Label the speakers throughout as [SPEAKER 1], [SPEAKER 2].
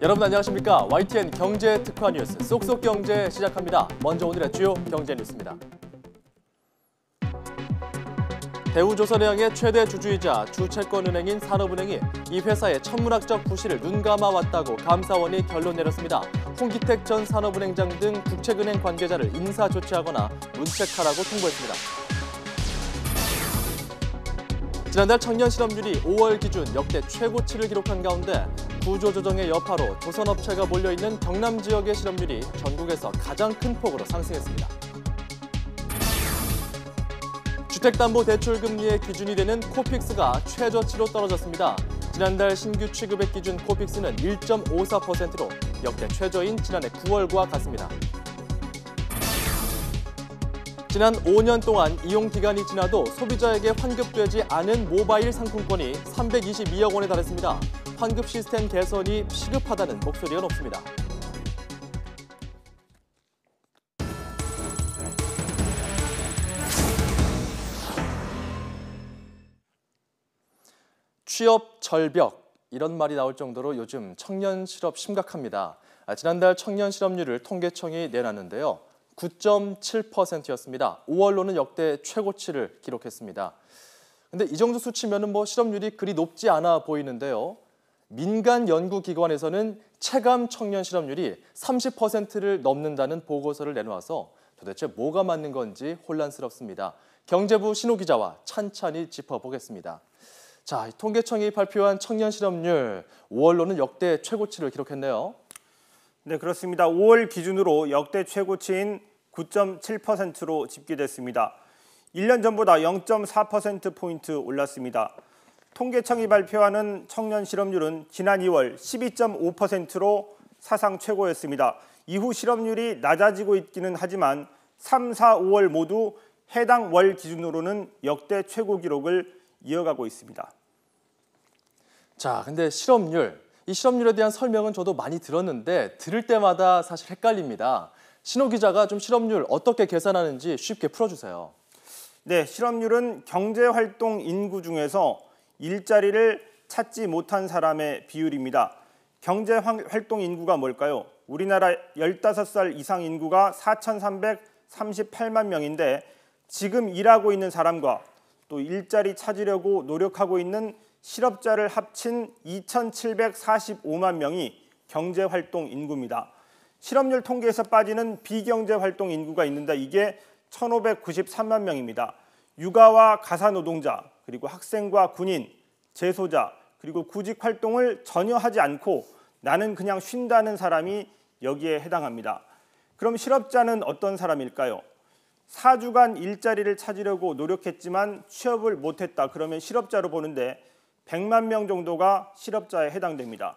[SPEAKER 1] 여러분 안녕하십니까? YTN 경제 특화 뉴스 쏙쏙 경제 시작합니다. 먼저 오늘의 주요 경제 뉴스입니다. 대우조선해양의 최대 주주이자 주채권은행인 산업은행이 이 회사의 천문학적 부실을 눈감아 왔다고 감사원이 결론 내렸습니다. 홍기택 전 산업은행장 등 국책은행 관계자를 인사 조치하거나 문책하라고 통보했습니다. 지난달 청년 실업률이 5월 기준 역대 최고치를 기록한 가운데 구조조정의 여파로 조선업체가 몰려있는 경남 지역의 실업률이 전국에서 가장 큰 폭으로 상승했습니다. 주택담보대출금리의 기준이 되는 코픽스가 최저치로 떨어졌습니다. 지난달 신규 취급액 기준 코픽스는 1.54%로 역대 최저인 지난해 9월과 같습니다. 지난 5년 동안 이용 기간이 지나도 소비자에게 환급되지 않은 모바일 상품권이 322억 원에 달했습니다. 환급 시스템 개선이 시급하다는 목소리가 높습니다. 취업 절벽, 이런 말이 나올 정도로 요즘 청년 실업 심각합니다. 지난달 청년 실업률을 통계청이 내놨는데요. 9.7%였습니다. 5월로는 역대 최고치를 기록했습니다. 근데 이 정도 수치면은 실업률이 그리 높지 않아 보이는데요. 민간 연구기관에서는 체감 청년 실업률이 30%를 넘는다는 보고서를 내놓아서 도대체 뭐가 맞는 건지 혼란스럽습니다. 경제부 신호 기자와 찬찬히 짚어보겠습니다. 자, 통계청이 발표한 청년 실업률 5월로는 역대 최고치를 기록했네요.
[SPEAKER 2] 네, 그렇습니다. 5월 기준으로 역대 최고치인 9.7%로 집계됐습니다. 1년 전보다 0.4%포인트 올랐습니다. 통계청이 발표하는 청년 실업률은 지난 2월 12.5%로 사상 최고였습니다. 이후 실업률이 낮아지고 있기는 하지만 3, 4, 5월 모두 해당 월 기준으로는 역대 최고 기록을 이어가고 있습니다.
[SPEAKER 1] 자, 근데 이 실업률에 대한 설명은 저도 많이 들었는데 들을 때마다 사실 헷갈립니다. 신호 기자가 좀 실업률 어떻게 계산하는지 쉽게 풀어주세요.
[SPEAKER 2] 네, 실업률은 경제활동 인구 중에서 일자리를 찾지 못한 사람의 비율입니다. 경제활동 인구가 뭘까요? 우리나라 15살 이상 인구가 4,338만 명인데 지금 일하고 있는 사람과 또 일자리 찾으려고 노력하고 있는 실업자를 합친 2,745만 명이 경제활동 인구입니다. 실업률 통계에서 빠지는 비경제활동 인구가 있는데 이게 1,593만 명입니다. 육아와 가사노동자, 그리고 학생과 군인, 재소자, 그리고 구직 활동을 전혀 하지 않고 나는 그냥 쉰다는 사람이 여기에 해당합니다. 그럼 실업자는 어떤 사람일까요? 4주간 일자리를 찾으려고 노력했지만 취업을 못했다. 그러면 실업자로 보는데 100만 명 정도가 실업자에 해당됩니다.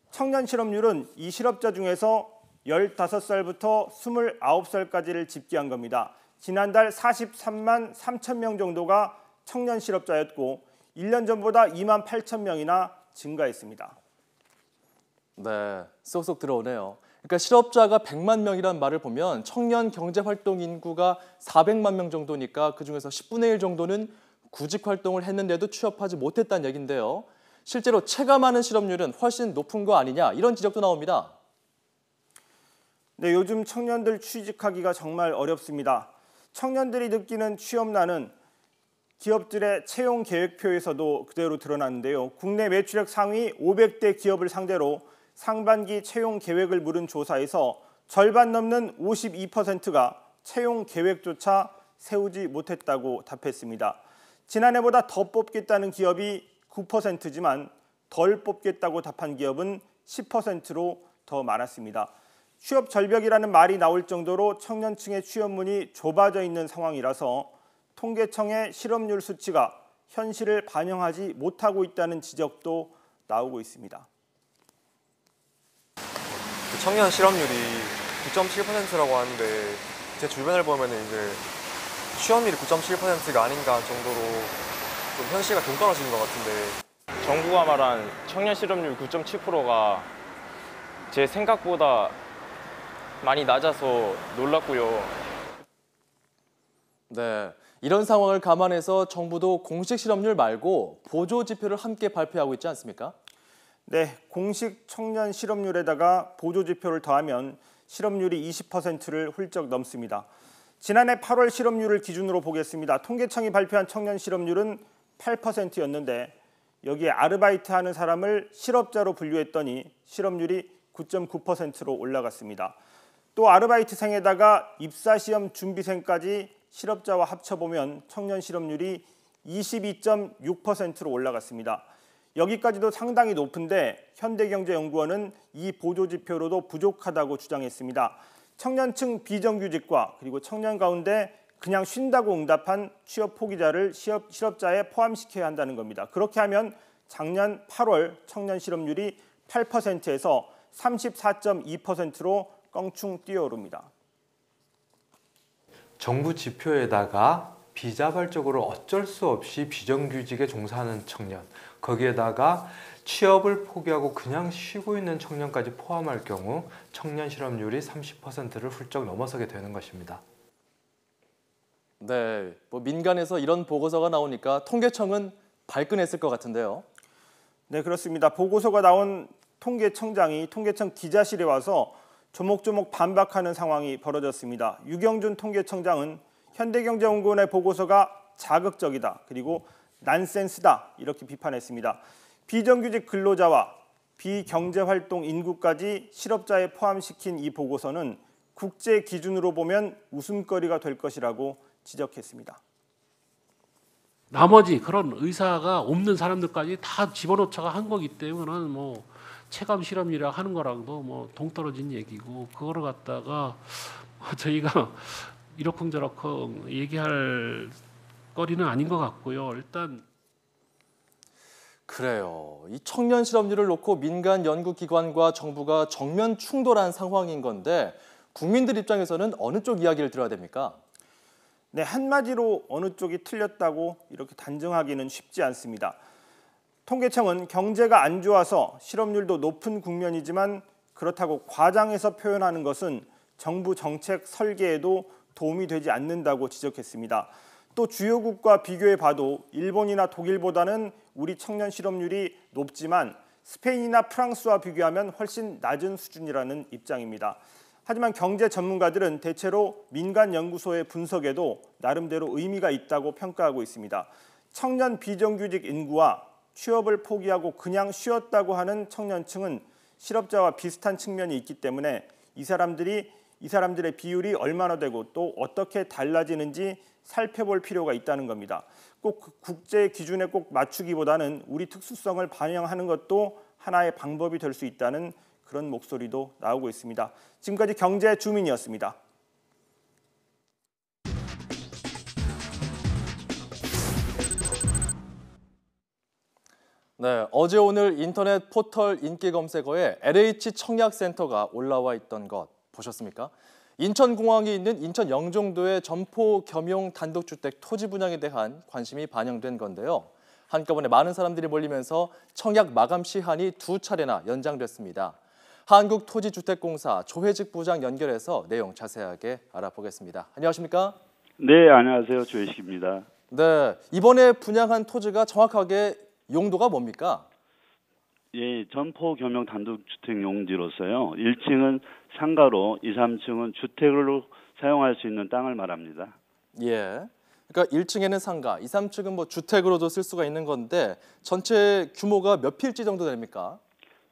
[SPEAKER 2] 청년 실업률은 이 실업자 중에서 15살부터 29살까지를 집계한 겁니다. 지난달 43만 3천 명 정도가 청년 실업자였고 1년 전보다 2만 8천 명이나 증가했습니다.
[SPEAKER 1] 네, 쏙쏙 들어오네요. 그러니까 실업자가 100만 명이란 말을 보면 청년 경제활동 인구가 400만 명 정도니까 그중에서 10분의 1 정도는 구직 활동을 했는데도 취업하지 못했다는 얘긴데요. 실제로 체감하는 실업률은 훨씬 높은 거 아니냐 이런 지적도 나옵니다.
[SPEAKER 2] 네, 요즘 청년들 취직하기가 정말 어렵습니다. 청년들이 느끼는 취업난은 기업들의 채용 계획표에서도 그대로 드러났는데요. 국내 매출액 상위 500대 기업을 상대로 상반기 채용 계획을 물은 조사에서 절반 넘는 52%가 채용 계획조차 세우지 못했다고 답했습니다. 지난해보다 더 뽑겠다는 기업이 9%지만 덜 뽑겠다고 답한 기업은 10%로 더 많았습니다. 취업 절벽이라는 말이 나올 정도로 청년층의 취업문이 좁아져 있는 상황이라서 통계청의 실업률 수치가 현실을 반영하지 못하고 있다는 지적도 나오고 있습니다.
[SPEAKER 3] 청년 실업률이 9.7%라고 하는데 제 주변을 보면 이제 취업률이 9.7%가 아닌가 정도로 좀 현실과 동떨어지는 것 같은데
[SPEAKER 4] 정부가 말한 청년 실업률 9.7%가 제 생각보다 많이 낮아서 놀랐고요.
[SPEAKER 1] 네, 이런 상황을 감안해서 정부도 공식 실업률 말고 보조 지표를 함께 발표하고 있지 않습니까?
[SPEAKER 2] 네, 공식 청년 실업률에다가 보조 지표를 더하면 실업률이 20%를 훌쩍 넘습니다. 지난해 8월 실업률을 기준으로 보겠습니다. 통계청이 발표한 청년 실업률은 8%였는데 여기에 아르바이트하는 사람을 실업자로 분류했더니 실업률이 9.9%로 올라갔습니다. 또 아르바이트생에다가 입사시험 준비생까지 실업자와 합쳐보면 청년 실업률이 22.6%로 올라갔습니다. 여기까지도 상당히 높은데 현대경제연구원은 이 보조지표로도 부족하다고 주장했습니다. 청년층 비정규직과 그리고 청년 가운데 그냥 쉰다고 응답한 취업 포기자를 실업자에 포함시켜야 한다는 겁니다. 그렇게 하면 작년 8월 청년 실업률이 8%에서 34.2%로 껑충 뛰어오릅니다.
[SPEAKER 5] 정부 지표에다가 비자발적으로 어쩔 수 없이 비정규직에 종사하는 청년, 거기에다가 취업을 포기하고 그냥 쉬고 있는 청년까지 포함할 경우 청년 실업률이 30%를 훌쩍 넘어서게 되는 것입니다.
[SPEAKER 1] 네, 민간에서 이런 보고서가 나오니까 통계청은 발끈했을 것 같은데요.
[SPEAKER 2] 네, 그렇습니다. 보고서가 나온 통계청장이 통계청 기자실에 와서 조목조목 반박하는 상황이 벌어졌습니다. 유경준 통계청장은 현대경제연구원의 보고서가 자극적이다. 그리고 난센스다. 이렇게 비판했습니다. 비정규직 근로자와 비경제활동 인구까지 실업자에 포함시킨 이 보고서는 국제 기준으로 보면 웃음거리가 될 것이라고 지적했습니다.
[SPEAKER 6] 나머지 그런 의사가 없는 사람들까지 다 집어넣자가 한 거기 때문에 뭐 체감 실험이라 하는 거랑도 뭐 동떨어진 얘기고 그거를 갖다가 저희가 이러쿵저러쿵 얘기할 거리는 아닌 것 같고요. 일단
[SPEAKER 1] 그래요. 이 청년 실업률을 놓고 민간 연구기관과 정부가 정면 충돌한 상황인 건데 국민들 입장에서는 어느 쪽 이야기를 들어야 됩니까?
[SPEAKER 2] 네, 한마디로 어느 쪽이 틀렸다고 이렇게 단정하기는 쉽지 않습니다. 통계청은 경제가 안 좋아서 실업률도 높은 국면이지만 그렇다고 과장해서 표현하는 것은 정부 정책 설계에도 도움이 되지 않는다고 지적했습니다. 또 주요국과 비교해 봐도 일본이나 독일보다는 우리 청년 실업률이 높지만 스페인이나 프랑스와 비교하면 훨씬 낮은 수준이라는 입장입니다. 하지만 경제 전문가들은 대체로 민간 연구소의 분석에도 나름대로 의미가 있다고 평가하고 있습니다. 청년 비정규직 인구와 취업을 포기하고 그냥 쉬었다고 하는 청년층은 실업자와 비슷한 측면이 있기 때문에 이 사람들의 비율이 얼마나 되고 또 어떻게 달라지는지 살펴볼 필요가 있다는 겁니다. 꼭 국제 기준에 꼭 맞추기보다는 우리 특수성을 반영하는 것도 하나의 방법이 될 수 있다는 그런 목소리도 나오고 있습니다. 지금까지 경제주민이었습니다.
[SPEAKER 1] 네, 어제 오늘 인터넷 포털 인기 검색어에 LH 청약센터가 올라와 있던 것 보셨습니까? 인천공항이 있는 인천 영종도의 점포 겸용 단독주택 토지 분양에 대한 관심이 반영된 건데요. 한꺼번에 많은 사람들이 몰리면서 청약 마감 시한이 2차례나 연장됐습니다. 한국토지주택공사 조혜직 부장 연결해서 내용 자세하게 알아보겠습니다. 안녕하십니까?
[SPEAKER 7] 네, 안녕하세요. 조혜식입니다.
[SPEAKER 1] 네, 이번에 분양한 토지가 정확하게 용도가 뭡니까?
[SPEAKER 7] 예, 점포 겸용 단독주택 용지로서요. 1층은 상가로 2, 3층은 주택으로 사용할 수 있는 땅을 말합니다. 예.
[SPEAKER 1] 그러니까 1층에는 상가, 2, 3층은 뭐 주택으로도 쓸 수가 있는 건데 전체 규모가 몇 필지 정도 됩니까?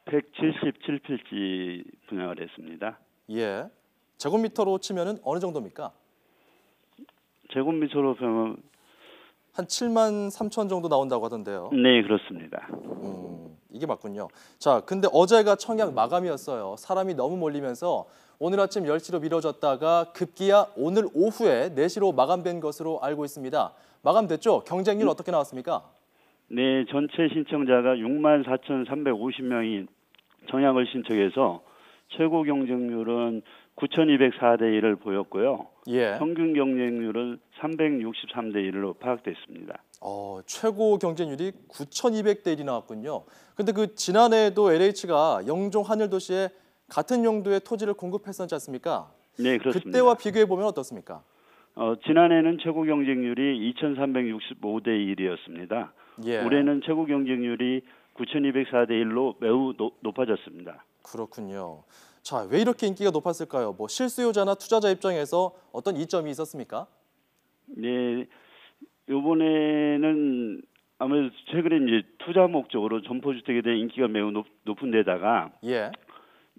[SPEAKER 7] 177필지 분양을 했습니다.
[SPEAKER 1] 예. 제곱미터로 치면은 어느 정도입니까?
[SPEAKER 7] 제곱미터로 보면
[SPEAKER 1] 한 7만 3천 정도 나온다고 하던데요.
[SPEAKER 7] 네, 그렇습니다.
[SPEAKER 1] 이게 맞군요. 자, 근데 어제가 청약 마감이었어요. 사람이 너무 몰리면서 오늘 아침 10시로 미뤄졌다가 급기야 오늘 오후에 4시로 마감된 것으로 알고 있습니다. 마감됐죠? 경쟁률 어떻게 나왔습니까?
[SPEAKER 7] 네, 전체 신청자가 64,350명이 청약을 신청해서 최고 경쟁률은 9,204대 1을 보였고요.
[SPEAKER 1] 예.
[SPEAKER 7] 평균 경쟁률은 363대 1로 파악됐습니다.
[SPEAKER 1] 최고 경쟁률이 9,200대 1이 나왔군요. 근데 그 지난해에도 LH가 영종 하늘도시에 같은 용도의 토지를 공급했었지 않습니까?
[SPEAKER 7] 네, 그렇습니다.
[SPEAKER 1] 그때와 비교해 보면 어떻습니까?
[SPEAKER 7] 지난해는 최고 경쟁률이 2,365대 1이었습니다.
[SPEAKER 1] 예.
[SPEAKER 7] 올해는 최고 경쟁률이 9,204대 1로 매우 높아졌습니다.
[SPEAKER 1] 그렇군요. 자, 왜 이렇게 인기가 높았을까요? 뭐 실수요자나 투자자 입장에서 어떤 이점이 있었습니까?
[SPEAKER 7] 네, 이번에는 아무래도 최근에 이제 투자 목적으로 점포주택에 대한 인기가 매우 높은 데다가
[SPEAKER 1] 예.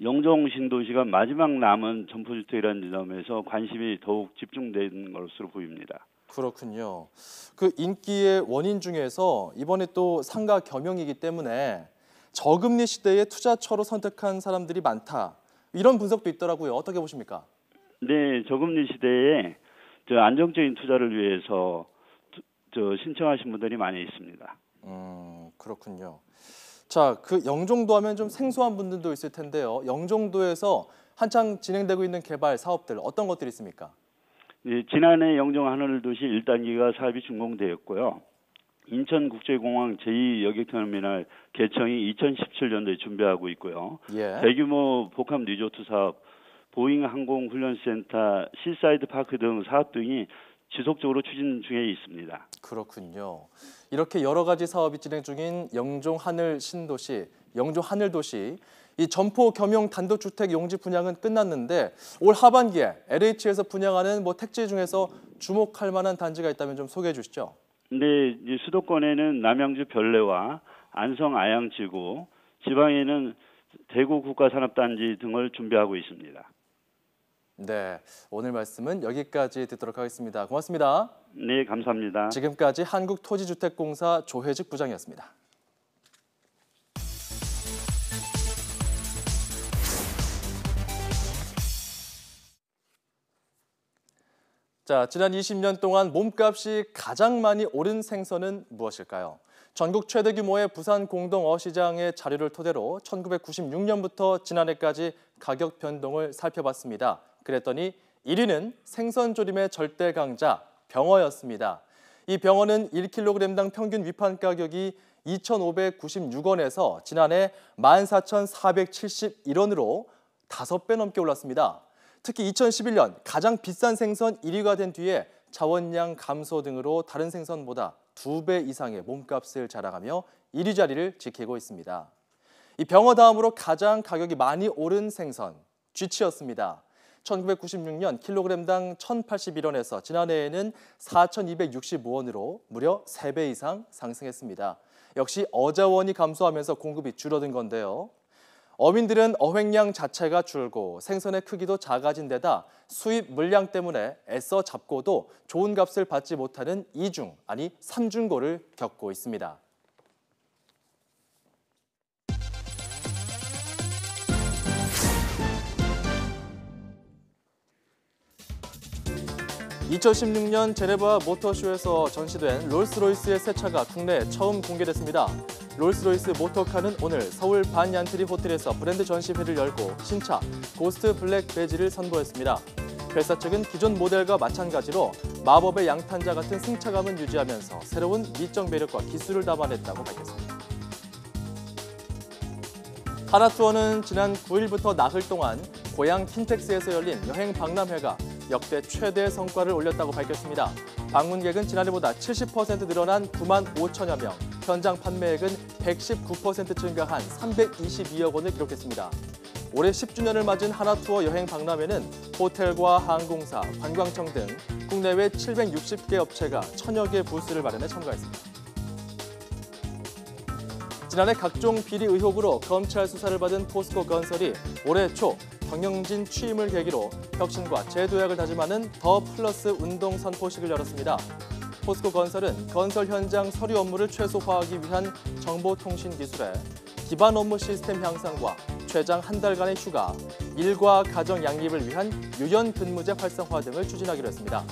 [SPEAKER 7] 영종 신도시가 마지막 남은 점포주택이라는 점에서 관심이 더욱 집중된 것으로 보입니다.
[SPEAKER 1] 그렇군요. 그 인기의 원인 중에서 이번에 또 상가 겸용이기 때문에 저금리 시대에 투자처로 선택한 사람들이 많다. 이런 분석도 있더라고요. 어떻게 보십니까?
[SPEAKER 7] 네, 저금리 시대에 안정적인 투자를 위해서 신청하신 분들이 많이 있습니다.
[SPEAKER 1] 그렇군요. 자, 그 영종도 하면 좀 생소한 분들도 있을 텐데요. 영종도에서 한창 진행되고 있는 개발 사업들 어떤 것들이 있습니까?
[SPEAKER 7] 네, 지난해 영종 하늘도시 1단계가 사업이 준공되었고요. 인천국제공항 제2여객터미널 개청이 2017년도에 준비하고 있고요.
[SPEAKER 1] 예.
[SPEAKER 7] 대규모 복합 리조트 사업, 보잉 항공훈련센터, 시사이드 파크 등 사업 등이 지속적으로 추진 중에 있습니다.
[SPEAKER 1] 그렇군요. 이렇게 여러 가지 사업이 진행 중인 영종 하늘 신도시, 영종 하늘도시, 이 점포 겸용 단독주택 용지 분양은 끝났는데 올 하반기에 LH에서 분양하는 택지 중에서 주목할 만한 단지가 있다면 좀 소개해 주시죠.
[SPEAKER 7] 네, 이제 수도권에는 남양주 별내와 안성 아양지구, 지방에는 대구 국가산업단지 등을 준비하고 있습니다.
[SPEAKER 1] 네, 오늘 말씀은 여기까지 듣도록 하겠습니다. 고맙습니다.
[SPEAKER 7] 네, 감사합니다.
[SPEAKER 1] 지금까지 한국토지주택공사 조혜직 부장이었습니다. 자, 지난 20년 동안 몸값이 가장 많이 오른 생선은 무엇일까요? 전국 최대 규모의 부산 공동어시장의 자료를 토대로 1996년부터 지난해까지 가격 변동을 살펴봤습니다. 그랬더니 1위는 생선조림의 절대 강자 병어였습니다. 이 병어는 1kg당 평균 위판 가격이 2,596원에서 지난해 14,471원으로 5배 넘게 올랐습니다. 특히 2011년 가장 비싼 생선 1위가 된 뒤에 자원량 감소 등으로 다른 생선보다 2배 이상의 몸값을 자랑하며 1위 자리를 지키고 있습니다. 이 병어 다음으로 가장 가격이 많이 오른 생선, 쥐치였습니다. 1996년 킬로그램당 1,081원에서 지난해에는 4,265원으로 무려 3배 이상 상승했습니다. 역시 어자원이 감소하면서 공급이 줄어든 건데요. 어민들은 어획량 자체가 줄고 생선의 크기도 작아진 데다 수입 물량 때문에 애써 잡고도 좋은 값을 받지 못하는 이중, 아니 삼중고를 겪고 있습니다. (2016년) 제네바 모터쇼에서 전시된 롤스로이스의 새 차가 국내에 처음 공개됐습니다. 롤스로이스 모터카는 오늘 서울 반얀트리 호텔에서 브랜드 전시회를 열고 신차 고스트 블랙 배지를 선보였습니다. 회사 측은 기존 모델과 마찬가지로 마법의 양탄자 같은 승차감은 유지하면서 새로운 미적 매력과 기술을 담아냈다고 밝혔습니다. 하나투어는 지난 9일부터 나흘 동안 고향 킨텍스에서 열린 여행 박람회가 역대 최대 성과를 올렸다고 밝혔습니다. 방문객은 지난해보다 70% 늘어난 9만 5천여 명, 현장 판매액은 119% 증가한 322억 원을 기록했습니다. 올해 10주년을 맞은 하나투어 여행 박람회는 호텔과 항공사, 관광청 등 국내외 760개 업체가 1000여 개 부스를 마련해 참가했습니다. 지난해 각종 비리 의혹으로 검찰 수사를 받은 포스코 건설이 올해 초 경영진 취임을 계기로 혁신과 재도약을 다짐하는 더 플러스 운동 선포식을 열었습니다. 포스코 건설은 건설 현장 서류 업무를 최소화하기 위한 정보통신 기술에 기반 업무 시스템 향상과 최장 한 달간의 휴가, 일과 가정 양립을 위한 유연 근무제 활성화 등을 추진하기로 했습니다.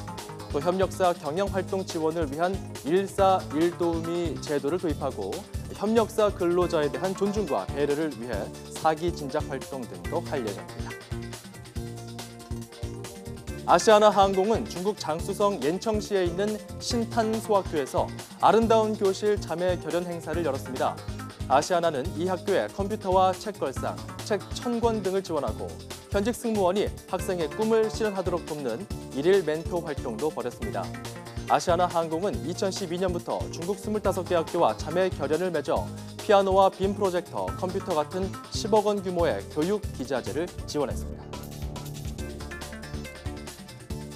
[SPEAKER 1] 또 협력사 경영활동 지원을 위한 141도우미 제도를 도입하고 협력사 근로자에 대한 존중과 배려를 위해 사기 진작 활동 등도 할 예정입니다. 아시아나 항공은 중국 장쑤성 옌청시에 있는 신탄소학교에서 아름다운 교실 자매 결연 행사를 열었습니다. 아시아나는 이 학교에 컴퓨터와 책걸상, 책 1000권 등을 지원하고 현직 승무원이 학생의 꿈을 실현하도록 돕는 일일 멘토 활동도 벌였습니다. 아시아나 항공은 2012년부터 중국 25개 학교와 자매 결연을 맺어 피아노와 빔 프로젝터, 컴퓨터 같은 10억 원 규모의 교육 기자재를 지원했습니다.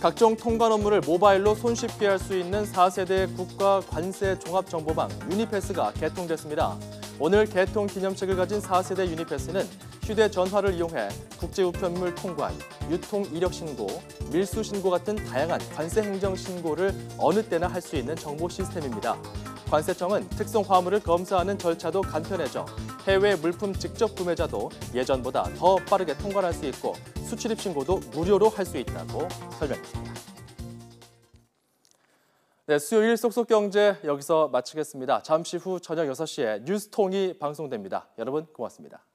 [SPEAKER 1] 각종 통관 업무를 모바일로 손쉽게 할 수 있는 4세대 국가 관세 종합정보망 유니패스가 개통됐습니다. 오늘 개통 기념식을 가진 4세대 유니패스는 휴대전화를 이용해 국제우편물 통관, 유통 이력 신고, 밀수 신고 같은 다양한 관세 행정 신고를 어느 때나 할 수 있는 정보 시스템입니다. 관세청은 특성 화물을 검사하는 절차도 간편해져 해외 물품 직접 구매자도 예전보다 더 빠르게 통관할 수 있고 수출입 신고도 무료로 할 수 있다고 설명했습니다. 네, 수요일 쏙쏙경제 여기서 마치겠습니다. 잠시 후 저녁 6시에 뉴스통이 방송됩니다. 여러분 고맙습니다.